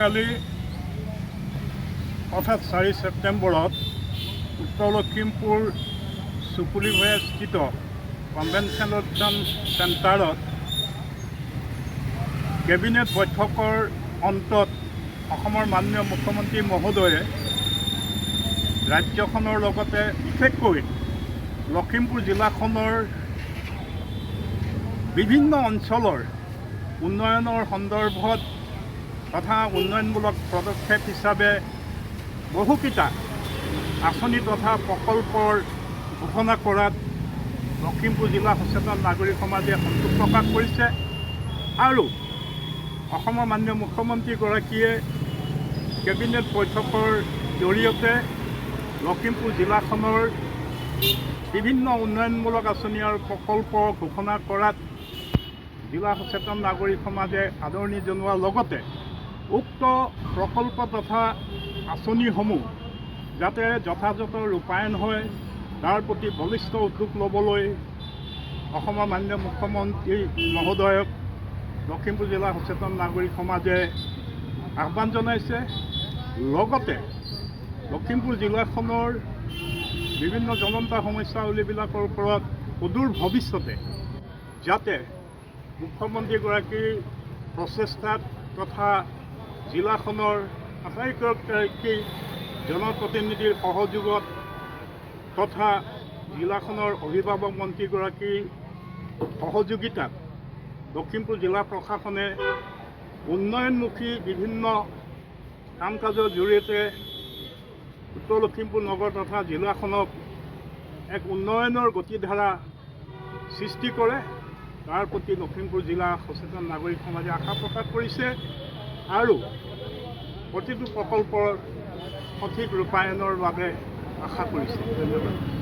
কালি অৰ্থাৎ 4 ছেপ্টেম্বৰত উত্তৰ লখিমপুৰ চুকুলিভৈয়া স্থিত কনভেনশ্যন চেণ্টাৰত কেবিনেট বৈঠকৰ অন্তত অসমৰ মাননীয় মুখ্যমন্ত্ৰী মহোদয়ে ৰাজ্যখনৰ লগতে বিশেষকৈ লখিমপুৰ জিলাখনৰ বিভিন্ন অঞ্চলৰ উন্নয়নৰ সন্দৰ্ভত তথা উন্নয়নমূলক পদক্ষেপ হিচাপে বহুকেইটা আঁচনি তথা প্ৰকল্পৰ ঘোষণা কৰাত লখিমপুৰ জিলা সচেতন নাগৰিক সমাজে সন্তোষ প্ৰকাশ কৰিছে আৰু অসমৰ মাননীয় মুখ্যমন্ত্ৰীগৰাকীয়ে কেবিনেট বৈঠকৰ জৰিয়তে লখিমপুৰ জিলাখনৰ বিভিন্ন উন্নয়নমূলক আঁচনি আৰু প্ৰকল্প ঘোষণা কৰাত জিলা সচেতন নাগৰিক সমাজে আদৰণি জনোৱাৰ লগতে উক্ত প্ৰকল্প তথা আঁচনিসমূহ যাতে যথাযথ ৰূপায়ণ হয় তাৰ প্ৰতি বলিষ্ঠ উদ্যোগ ল'বলৈ অসমৰ মাননীয় মুখ্যমন্ত্ৰী মহোদয়ক লখিমপুৰ জিলা সচেতন নাগৰিক সমাজে আহ্বান জনাইছে। লগতে লখিমপুৰ জিলাখনৰ বিভিন্ন জ্বলন্ত সমস্যাৱলীবিলাকৰ ওপৰত অদূৰ ভৱিষ্যতে যাতে মুখ্যমন্ত্ৰীগৰাকীৰ প্ৰচেষ্টাত তথা জিলাখনৰ আটাইকেইগৰাকী জনপ্ৰতিনিধিৰ সহযোগত তথা জিলাখনৰ অভিভাৱক মন্ত্ৰীগৰাকীৰ সহযোগিতাত লখিমপুৰ জিলা প্ৰশাসনে উন্নয়নমুখী বিভিন্ন কাম কাজৰ জৰিয়তে উত্তৰ লখিমপুৰ নগৰ তথা জিলাখনক এক উন্নয়নৰ গতিধাৰা সৃষ্টি কৰে তাৰ প্ৰতি লখিমপুৰ জিলা সচেতন নাগৰিক সমাজে আশা প্ৰকাশ কৰিছে আৰু প্ৰতিটো প্ৰকল্পৰ সঠিক ৰূপায়ণৰ বাবে আশা কৰিছে। ধন্যবাদ।